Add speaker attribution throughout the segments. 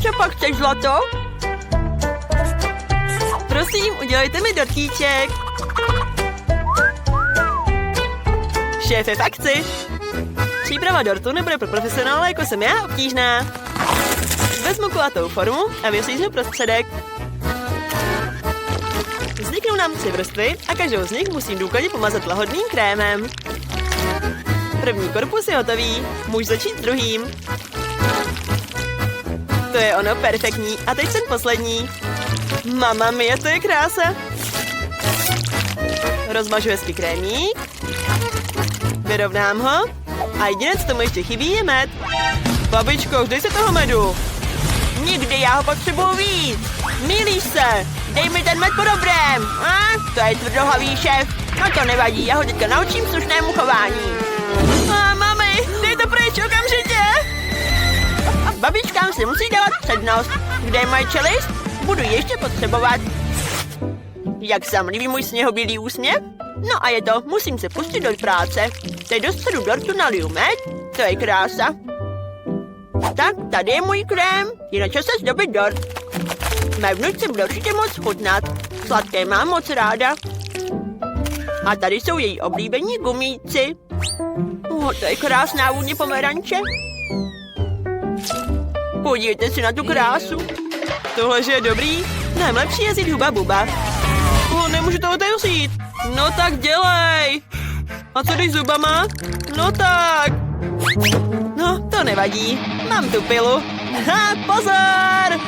Speaker 1: Co pak chceš, zlato? Prosím, udělejte mi dortíček. Šéfe, v akci. Příprava dortu nebude pro profesionála, jako jsem já, obtížná. Vezmu kulatou formu a vyříznu prostředek. Vzniknou nám 3 vrstvy a každou z nich musím důkladně pomazat lahodným krémem. První korpus je hotový, můžu začít s druhým. To je ono, perfektní. A teď ten poslední. Mama mia, to je krása. Rozmažu hezky krémík. Vyrovnám ho. A jediné, co tomu ještě chybí, je med. Babičko, dej se toho medu. Nikdy, já ho potřebuji víc. Mýlíš se. Dej mi ten med po dobrém. To je tvrdohlavý šéf. No to nevadí, já ho teďka naučím slušnému chování. Mami, dej to pryč okamžitě. Babičkám si musí dávat přednost. Kde je moje čelist? Budu ještě potřebovat. Jak zamlivý můj sněhobílý úsměv? No a je to, musím se pustit do práce. Teď do středu dortu naliju med. To je krása. Tak, tady je můj krém. Je na čase zdobit dort. Mé vnučce bude určitě moc chutnat. Sladké mám moc ráda. A tady jsou její oblíbení gumíci. To je krásná vůně pomeranče. Podívejte si na tu krásu. Tohle, že je dobrý? Mnohem lepší je zít Huba Buba. Nemůžu to otevřít. No tak dělej. A co když zubama? No tak. No, to nevadí. Mám tu pilu. Pozor!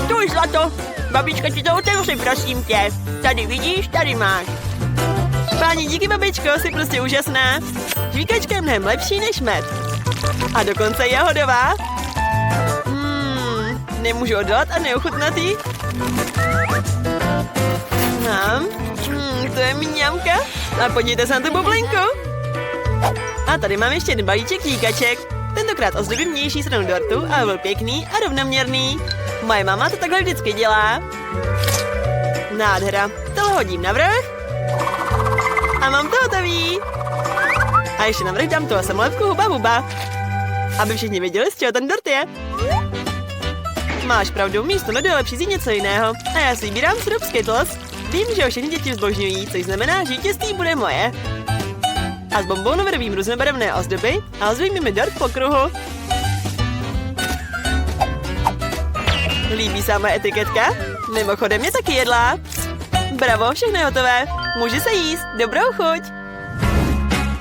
Speaker 1: Stůj, zlato. Babička ti to otevři, prosím tě. Tady vidíš, tady máš. Páni, díky, babičko, jsi prostě úžasná. Žvíkačka je mnohem lepší než med. A dokonce je hodová. Nemůžu odolat a neochutnat jí. To je mňamka. A podívejte se na tu bublinku. A tady mám ještě jeden balíček žvíkaček. Tentokrát ozdobím vnější stranu dortu a byl pěkný a rovnoměrný. Moje mama to takhle vždycky dělá. Nádhera. Tohle hodím na vrch. A mám to hotový. A ještě na vrch dám tu samolepku Huba Buba. Aby všichni věděli, z čeho ten dort je. Máš pravdu, místo medu je lepší vzít něco jiného. A já si vybírám sirup Skittles. Vím, že ho všechny děti zbožňují, což znamená, že vítězství bude moje. A z bonbónu vyrobím různobarevné ozdoby a ozdobím mi dort po kruhu. Líbí se moje etiketka? Mimochodem mě taky jedla. Bravo, všechno je hotové. Může se jíst, dobrou chuť.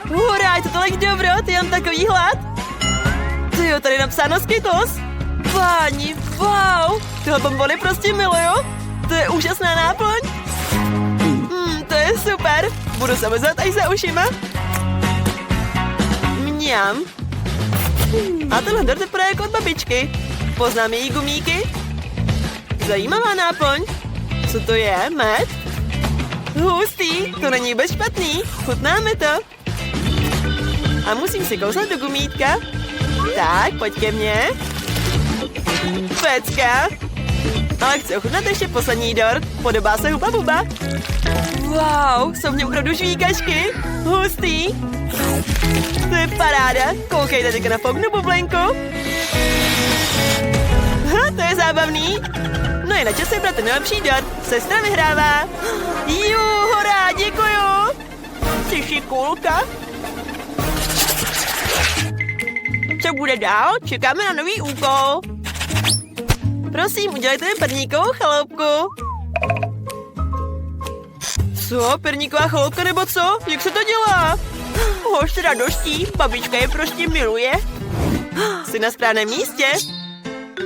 Speaker 1: Hurá, je to tolik dobro, ty mám takový hlad. To je tady napsáno Skittles. Páni, wow, tyhle bonbony prostě miluju. To je úžasná náplň. To je super. Budu se mezat až za ušima. Mňam. A tenhle dort vypadá jako od babičky. Poznám její gumíky. Zajímavá náplň. Co to je, med? Hustý, to není vůbec špatný. Chutná mi to. A musím si kousat do gumítka. Tak, pojď ke mně. Pecka. Ale chci ochutnat ještě poslední dort. Podobá se Huba Buba. Wow, jsou v něm opravdu žvíkačky. Hustý. To je paráda. Koukejte teďka na fouknu bublinku. To je zábavný. No je na čase pro ten nejlepší dort. Sestra vyhrává. Hurá, děkuju. Jsi šikulka. Co bude dál? Čekáme na nový úkol. Prosím, udělejte mi perníkovou chaloupku. Co? Perníková chaloupka nebo co? Jak se to dělá? Hoš s radostí, babička je prostě miluje. Jsi na správném místě.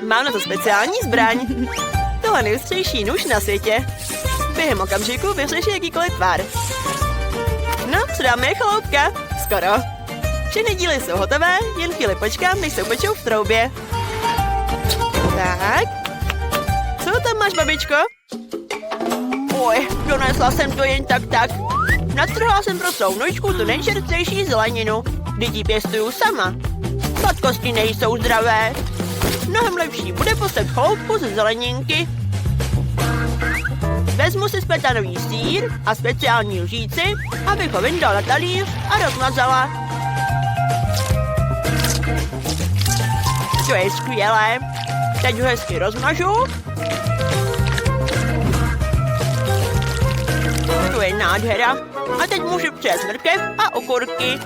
Speaker 1: Mám na to speciální zbraň. Tohle nejostřejší nůž na světě. Během okamžiku vyřeší jakýkoliv tvar. No, co dáme je chaloupka? Skoro. Všechny díly jsou hotové, jen chvíli počkám, než se upečou v troubě. Tak. Co tam máš, babičko? Oj, donesla jsem to jen tak. Nadstrhla jsem pro svou vnučku tu nejčerstvejší zeleninu. Vždyť ji pěstuju sama. Sladkosti nejsou zdravé. Mnohem lepší bude poslat chloupku ze zeleninky. Vezmu si spletanový sýr a speciální lžíci, abych ho vyndala na talíř a rozmazala. To je skvělé. Teď ho hezky rozmažu. To je nádhera. A teď můžu přijat mrkev a okurky.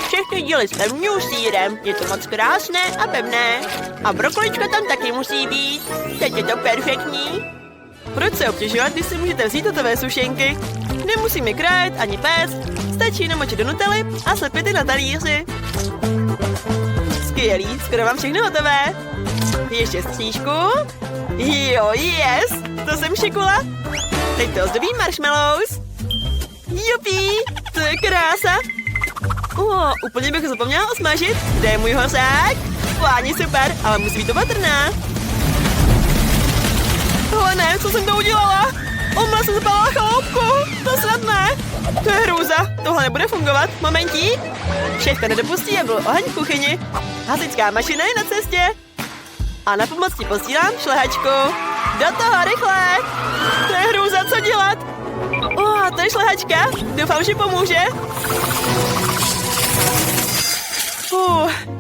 Speaker 1: Všechny díly s pevným sýrem. Je to moc krásné a pevné. A brokolička tam taky musí být. Teď je to perfektní. Proč se obtěžovat, když si můžete vzít hotové sušenky? Nemusíme krájet ani péct. Stačí namočit do nutely a slepit je na talíři. Skvělý, skoro mám všechno hotové. Ještě střížku. Jo, yes, to jsem šikula. Teď to ozdobím marshmallows. Jupí, to je krása. Úplně bych zapomněla osmažit. Kde je můj hořák? Pláně super, ale musí být opatrná. Ale ne, co jsem to udělala? Omla jsem zapálila chaloupku. To snad ne. To je hrůza. Tohle nebude fungovat. Momentík. Šéfka nedopustí, aby byl oheň v kuchyni. Hasičská mašina je na cestě. A na pomoc ti posílám šlehačku. Do toho rychle. To je hrůza, co dělat? To je šlehačka. Doufám, že pomůže.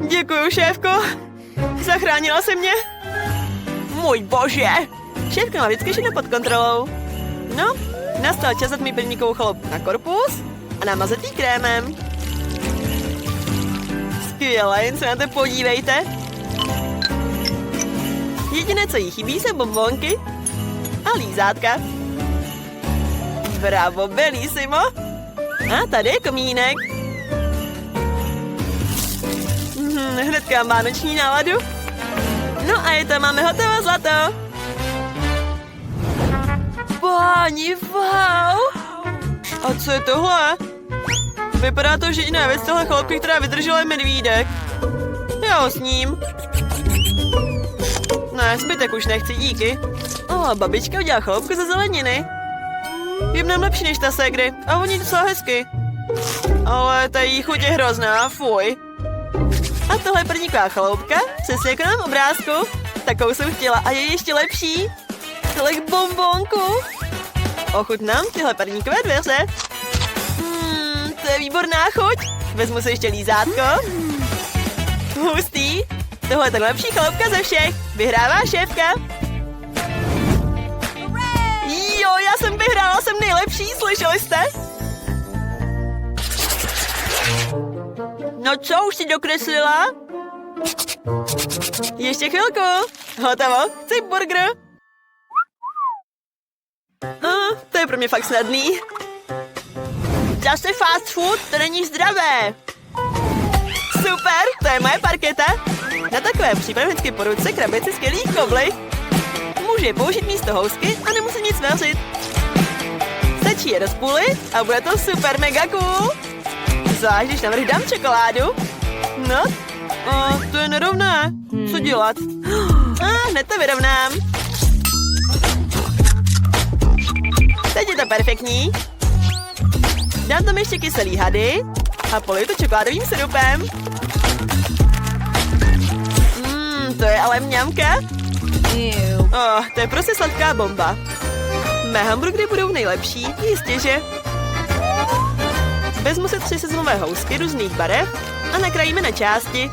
Speaker 1: Děkuju, šéfko. Zachránila jsi mě. Můj bože. Šéfka má vždycky všechno pod kontrolou. No, nastal čas dát mi pilníkovou chaloupku na korpus a namazat jí krémem. Skvěle, jen se na to podívejte. Jediné, co jí chybí, jsou bonbonky a lízátka. Bravo, bellissimo. A tady je komínek. Hnedka má noční náladu. No a je to, máme hotovo, zlato. Páni, wow. A co je tohle? Vypadá to, že jiná věc tohle chaloupky, která vydržela, je medvídek. Já ho sním. Ne, zbytek už nechci, díky. Babička udělala chaloupku ze zeleniny. Je mnohem lepší než ta segry a voní docela hezky. Ale ta jí chuť je hrozná, fuj. A tohle je prvníková chaloupka, přesně jako na mém obrázku. Takovou jsem chtěla a je ještě lepší. Tolik bonbonku. Ochutnám tyhle parníkové dveře. To je výborná chuť. Vezmu si ještě lízátko. Hustý. Tohle je ta nejlepší chaloupka ze všech. Vyhrává šéfka. Jo, já jsem vyhrála, jsem nejlepší, slyšeli jste? No co, už si dokreslila? Ještě chvilku. Hotovo, chci burger. To je pro mě fakt snadný. Zase fast food, to není zdravé. Super, to je moje parketa. Na takové přípravnické po ruce krabici skvělých koblih. Můžu je použít místo housky a nemusím nic vařit. Stačí je rozpůlit a bude to super mega cool. Zvlášť, když navrch dám čokoládu. No, to je nerovné. Co dělat? Hned to vyrovnám. Teď je to perfektní. Dám tam ještě kyselý hady a poliju to čokoládovým sirupem. To je ale mňamka. To je prostě sladká bomba. Mé hamburgery budou nejlepší, jistěže. Vezmu se 3 sezonové housky různých barev a nakrájíme na části.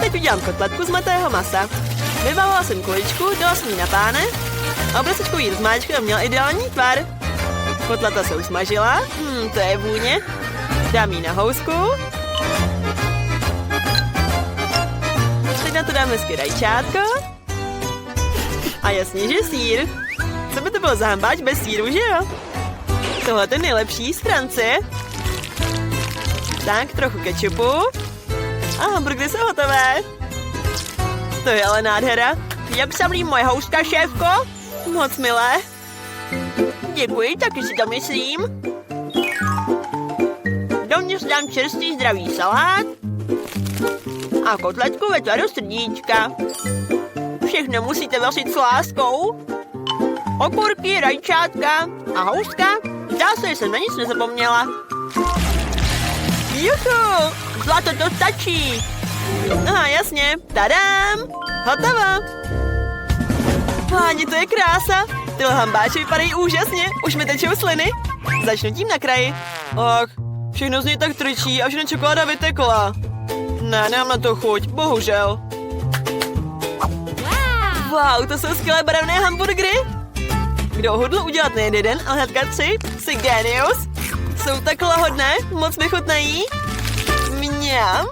Speaker 1: Teď udělám kotletku z mletého masa. Vyvalila jsem kuličku, dala jsem ji na páne a obrasečkou ji rozmáčkla a měla ideální tvar. Kotleta se usmažila, to je vůně. Dám ji na housku. Teď na to dám hezky rajčátko. A jasně, že sýr. Co by to bylo za hambáč bez sýru, že jo? Tohle je nejlepší z Francie. Tak, trochu kečupu. A hamburgery jsou hotové. To je ale nádhera. Jak se mlí moje houska, šéfko? Moc milé. Děkuji, taky si to myslím. Dovnitř dám čerstvý zdravý salát a kotletku ve tvaru srdíčka. Všechno musíte vařit s láskou. Okurky, rajčátka a houska. Zdá se, že jsem na nic nezapomněla. Juhu, zlato, to stačí. Aha, jasně, tadám, hotovo. Páni, to je krása. Tyhle hambáče vypadají úžasně, už mi tečou sliny. Začnu tím na kraji. Ach, všechno z něj tak trčí a všechno čokoláda vytekla. Ne, nemám na to chuť, bohužel. Wow, to jsou skvělé barevné hamburgery. Kdo hodl udělat nejen jeden, ale hnedka 3? Jsi genius. Jsou tak lahodné, moc mi chutnají. Mňam.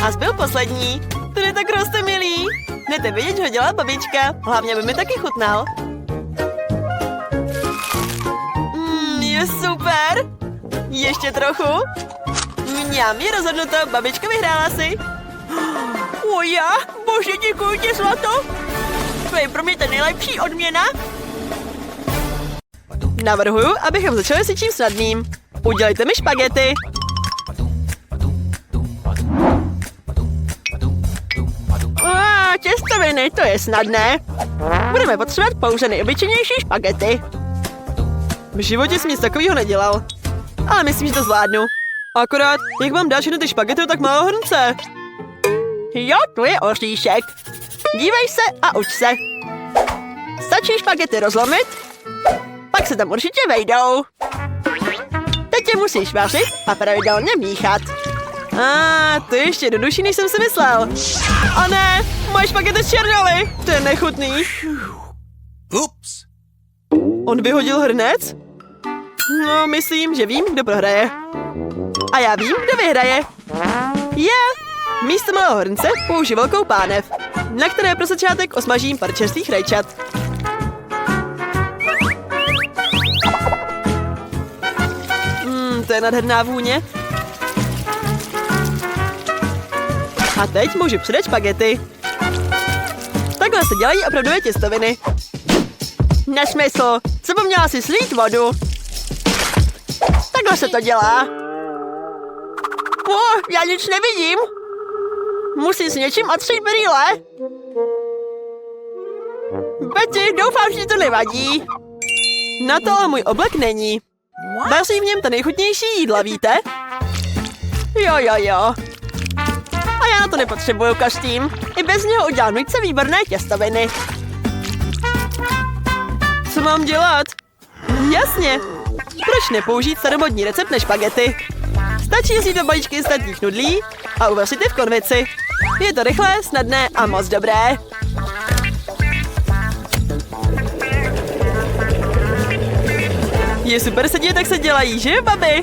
Speaker 1: A zbyl poslední. Ten je tak rostomilý. Hned vidět, že ho dělala babička. Hlavně by mi taky chutnal. Je super. Ještě trochu. Mňam, je rozhodnuto, babička vyhrála si. O já? Bože, děkuji ti, zlato. To je pro mě ta nejlepší odměna. Navrhuju, abychom začali s něčím snadným. Udělejte mi špagety. Těstoviny, to je snadné. Budeme potřebovat pouze nejobyčejnější špagety. V životě jsem nic takového nedělal. Ale myslím, že to zvládnu. Akorát, jak mám dát všechny ty špagety do tak malého hrnce? Jo, tu je oříšek. Dívej se a uč se. Stačí špagety rozlomit, pak se tam určitě vejdou. Teď je musíš vařit a pravidelně míchat. To je ještě jednodušší, než jsem si myslel. A ne, moje špagety zčerněly. To je nechutný.
Speaker 2: Ups.
Speaker 1: On vyhodil hrnec? No, myslím, že vím, kdo prohraje. A já vím, kdo vyhraje. Místo malého hrnce použiju velkou pánev, na které pro začátek osmažím pár čerstvých rajčat. To je nádherná vůně. A teď můžu přidat špagety. Takhle se dělají opravdové těstoviny. Nesmysl, zapomněla si slít vodu. Takhle se to dělá. Já nic nevidím. Musím s něčím otřít brýle. Betty, doufám, že to nevadí. Na to ale můj oblek není. Vaří v něm ta nejchutnější jídla, víte? Jo. A já na to nepotřebuju kostým. I bez něho udělám velice výborné těstoviny. Co mám dělat? Jasně. Proč nepoužít staromodní recept na špagety? Stačí vzít do balíčky instantních nudlí a uvařit je v konvici. Je to rychlé, snadné a moc dobré. Je super se děje, tak se dělají, že babi?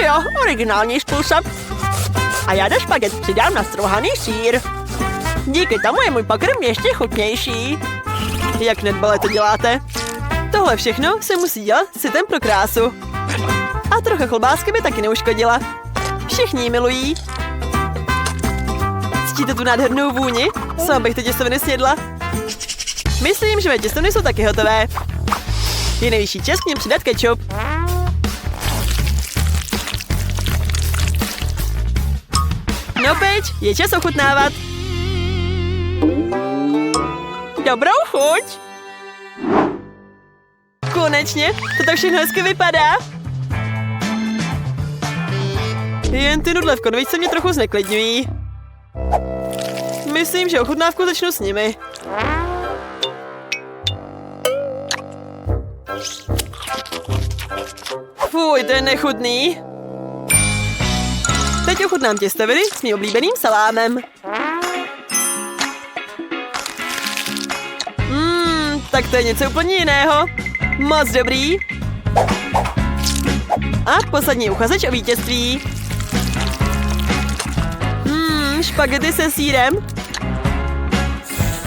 Speaker 1: Jo, originální způsob. A já do špaget přidám nastrouhaný sýr. Díky tomu je můj pokrm ještě chutnější. Jak nedbale to děláte? Tohle všechno se musí dělat citem pro krásu. A trocha klobásky by taky neuškodila. Všichni ji milují. Cítíte tu nádhernou vůni? Sama bych ty těstoviny snědla. Myslím, že mé těstoviny jsou taky hotové. Je nejvyšší čas k nim přidat kečup. No pryč, je čas ochutnávat. Dobrou chuť. Konečně, to tak všechno hezky vypadá. Jen ty nudle v konvičce mě trochu zneklidňují. Myslím, že ochutnávku začnu s nimi. Fuj, to je nechutný. Teď ochutnám těstoviny s mým oblíbeným salámem. Tak to je něco úplně jiného. Moc dobrý. A poslední uchazeč o vítězství. Špagety se sýrem.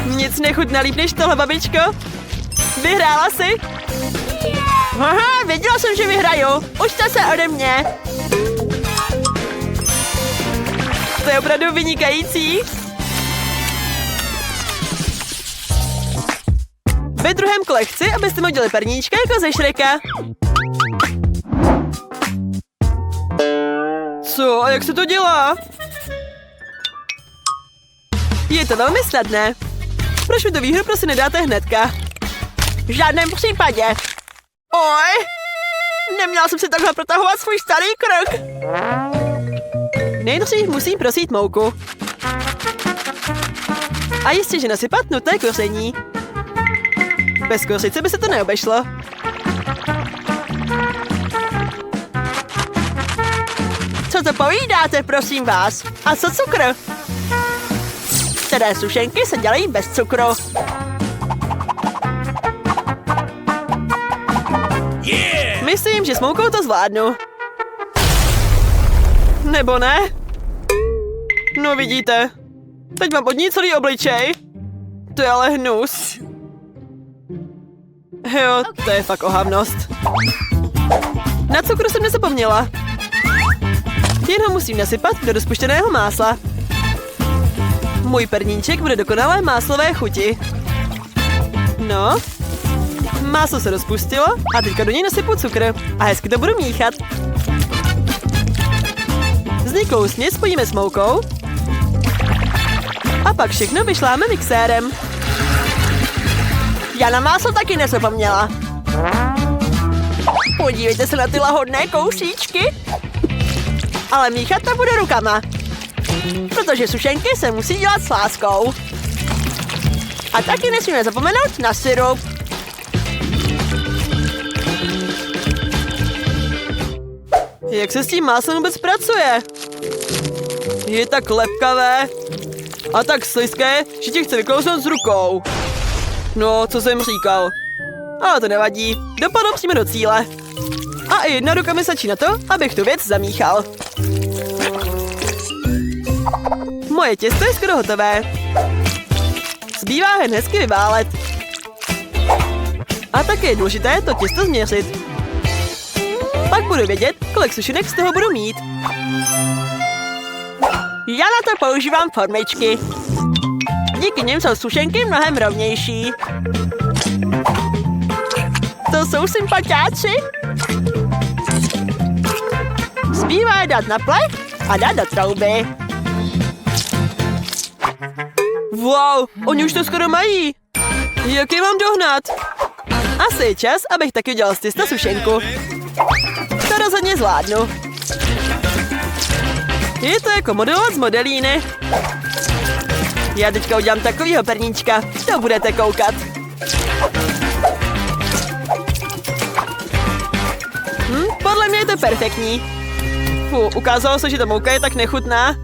Speaker 1: Nic nechutná líp než tohle, babičko. Vyhrála jsi? Aha, věděla jsem, že vyhraju. Učte se ode mě. To je opravdu vynikající. Ve druhém kole chci, abyste mi udělali perníčka jako ze Šreka. Co? A jak se to dělá? Je to velmi snadné. Proč mi to výhru prostě nedáte hnedka? V žádném případě. Oj! Neměla jsem si takhle protahovat svůj starý krok. Nejdřív musím prosít mouku. A jistě, že nasypat nutné koření. Bez kořice by se to neobešlo. Co to povídáte, prosím vás? A co cukr? Některé sušenky se dělají bez cukru. Myslím, že s moukou to zvládnu. Nebo ne? No vidíte. Teď mám od ní celý obličej. To je ale hnus. Jo, to je fakt ohavnost. Na cukru jsem nezapomněla. Jen ho musím nasypat do rozpuštěného másla. Můj perníček bude dokonalé máslové chuti. No. Máslo se rozpustilo a teďka do něj nasypu cukr. A hezky to budu míchat. Vzniklou směs spojíme s moukou. A pak všechno vyšláme mixérem. Já na máslo taky nezapomněla. Podívejte se na ty lahodné kousíčky. Ale míchat to bude rukama. Protože sušenky se musí dělat s láskou. A taky nesmíme zapomenout na syrup. Jak se s tím máslem vůbec pracuje? Je tak lepkavé a tak slizké, že ti chce vyklouznout z rukou. No, co jsem říkal. Ale to nevadí, dopadl přímo do cíle. A i jedna ruka mi stačí na to, abych tu věc zamíchal. Moje těsto je skoro hotové. Zbývá jen hezky vyválet. A také je důležité to těsto změřit. Pak budu vědět, kolik sušenek z toho budu mít. Já na to používám formičky. Díky nim jsou sušenky mnohem rovnější. To jsou sympatiáci. Zbývá je dát na plech a dát do trouby. Wow, oni už to skoro mají. Jak je mám dohnat? Asi je čas, abych taky udělal z těsta sušenku. To rozhodně zvládnu. Je to jako modelovat z modelíny. Já teďka udělám takovýho perníčka. To budete koukat. Podle mě je to perfektní. Ukázalo se, že ta mouka je tak nechutná.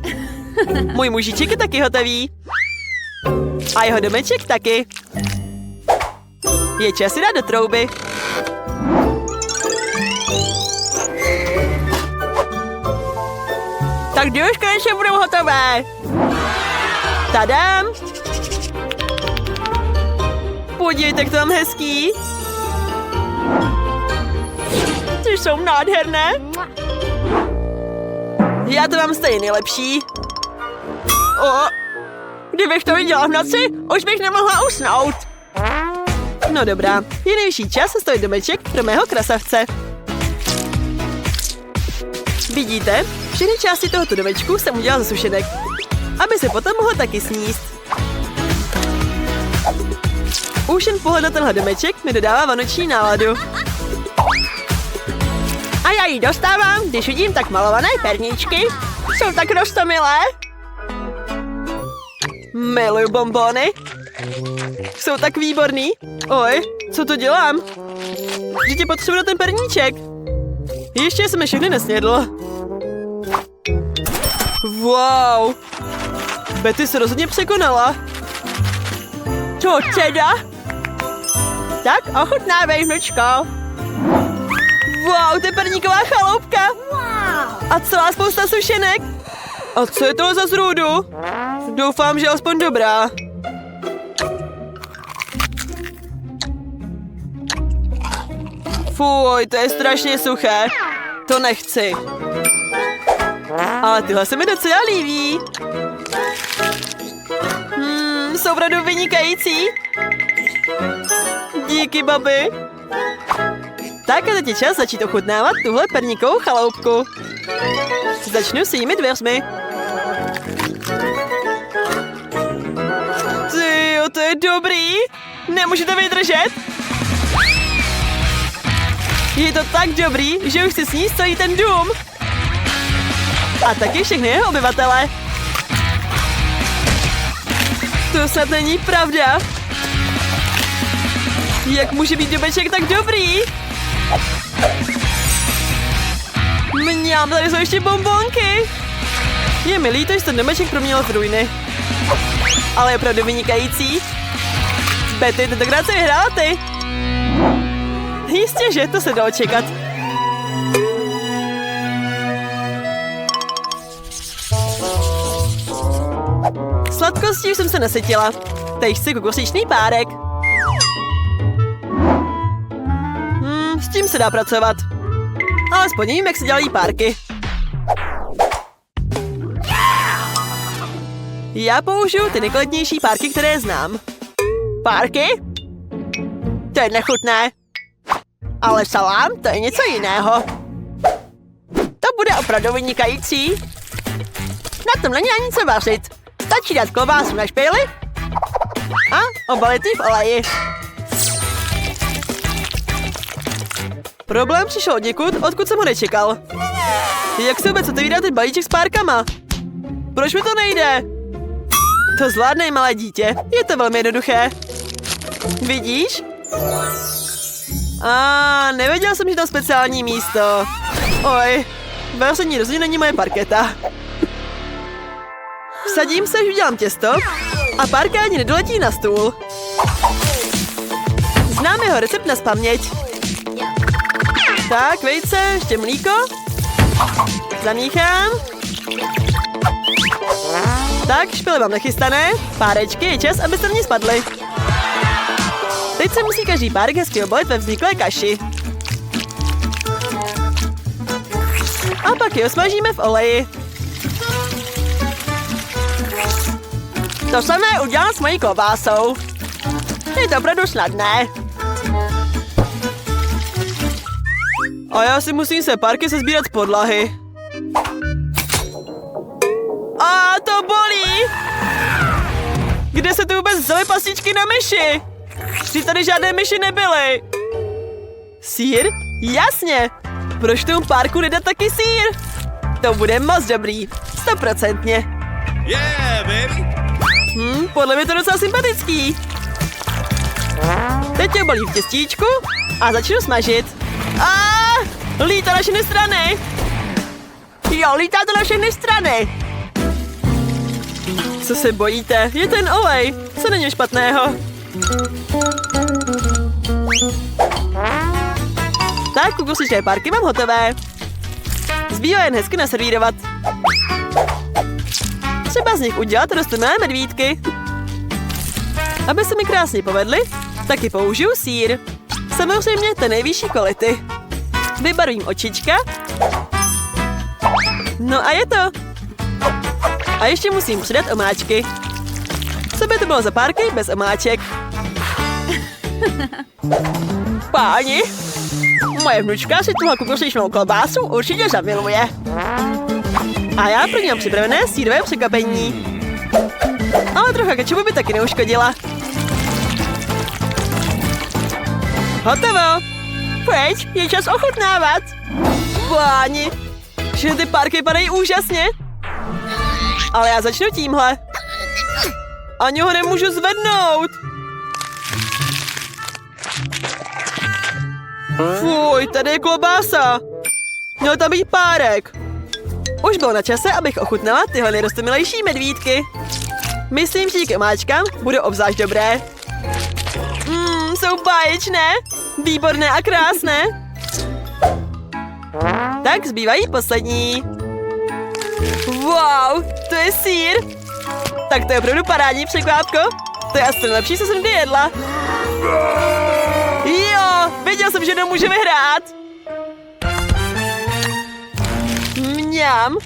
Speaker 1: Můj mužiček je taky hotový. A jeho domeček taky. Je čas si dát do trouby. Tak kdy už konečně budou hotové? Tadám! Podívejte, jak to mám hezký. Ty jsou nádherné. Já to mám stejně nejlepší. Kdybych to viděla v noci, už bych nemohla usnout. No dobrá, je nejvyšší čas sestavit domeček pro mého krasavce. Vidíte, všechny části tohoto domečku jsem udělala ze sušenek, aby se potom mohl taky sníst. Už jen pohled na tenhle domeček mi dodává vánoční náladu. A já ji dostávám, když vidím tak malované perníčky. Jsou tak roztomilé. Miluju bonbony. Jsou tak výborný. Oj, co to dělám? Že ti potřebuji na ten perníček. Ještě jsem je všechny nesnědl. Wow. Betty se rozhodně překonala. Co teda? Tak ochutnávej, vnučko. Wow, to je perníková chaloupka. A celá spousta sušenek. A co je to za zrůdu? Doufám, že aspoň dobrá. Fuj, to je strašně suché. To nechci. Ale tyhle se mi docela líbí. Jsou opravdu vynikající. Díky, babi. Tak a teď je čas začít ochutnávat tuhle perníkovou chaloupku. Začnu s jejími dveřmi. Tyjo, to je dobrý. Nemůžete vydržet? Je to tak dobrý, že už chci sníst celý ten dům. A taky všechny jeho obyvatele. To snad není pravda. Jak může být domeček tak dobrý? Mňám, tady jsou ještě bonbonky. Je mi líto, že ten domeček proměnil v ruiny. Ale je opravdu vynikající. Betty, tentokrát se vyhrála ty. Jistě, že to se dalo čekat. Sladkostí už jsem se nasytila. Teď chci kokosičný párek. S tím se dá pracovat. Alespoň vím, jak se dělají párky. Já použiju ty nejkvalitnější párky, které znám. Párky? To je nechutné. Ale salám, to je něco jiného. To bude opravdu vynikající. Na tom není ani co vařit. Stačí dát klobásu na špejli a obalit ji v oleji. Problém přišel odněkud, odkud jsem ho nečekal. Jak se vůbec otevírá ten balíček s párkama? Proč mi to nejde? To zvládne i malé dítě. Je to velmi jednoduché. Vidíš? Nevěděl jsem, že tam speciální místo. Oj, vaření rozhodně není moje parketa. Vsadím se, že udělám těsto a párka ani nedoletí na stůl. Znám jeho recept nazpaměť. Tak, vejce, ještě mlíko. Zamíchám. Tak, špily mám nachystané. Párečky, je čas, aby se na ně spadly. Teď se musí každý párek hezky obalit ve vzniklé kaši. A pak je osmažíme v oleji. To samé udělám s mojí klobásou. Je to opravdu snadné. A já si musím se párky sezbírat z podlahy. A to bolí! Kde se tu vůbec vzaly pastičky na myši? Vždyť tady žádné myši nebyly. Sýr? Jasně! Proč tomu párku nedat taky sýr? To bude moc dobrý. 100%.
Speaker 2: Yeah, baby!
Speaker 1: Podle mě to docela sympatický. Teď tě obalí v těstíčku a začnu smažit. Lítá na všechny strany. Jo, lítá to na všechny strany. Co se bojíte? Je ten olej. Co není špatného? Tak, kokosičné párky mám hotové. Zbývá jen hezky naservírovat. Třeba z nich udělat rostlinné medvídky. Aby se mi krásně povedly, taky použiju sýr. Samozřejmě ten nejvyšší kvality. Vybarvím očička. No a je to. A ještě musím přidat omáčky. Co by to bylo za párky bez omáček? Páni, moje vnučka si tuhle kokosičnou klobásu určitě zamiluje. A já pro ní mám připravené sýrové překvapení. Ale trocha kečupu by taky neuškodila. Hotovo! Pojď, je čas ochutnávat. Páni, že ty párky padají úžasně. Ale já začnu tímhle. Ani ho nemůžu zvednout. Fuj, tady je klobása. Měl tam být párek. Už bylo na čase, abych ochutnala tyhle nejrostomilejší medvídky. Myslím, že díky omáčkám budou obzvlášť dobré. Jsou báječné, výborné a krásné. Tak zbývají poslední. Wow, to je sýr. Tak to je opravdu parádní překvápko. To je asi nejlepší, co jsem kdy jedla. Jo, věděl jsem, že nemůže vyhrát. Mňam.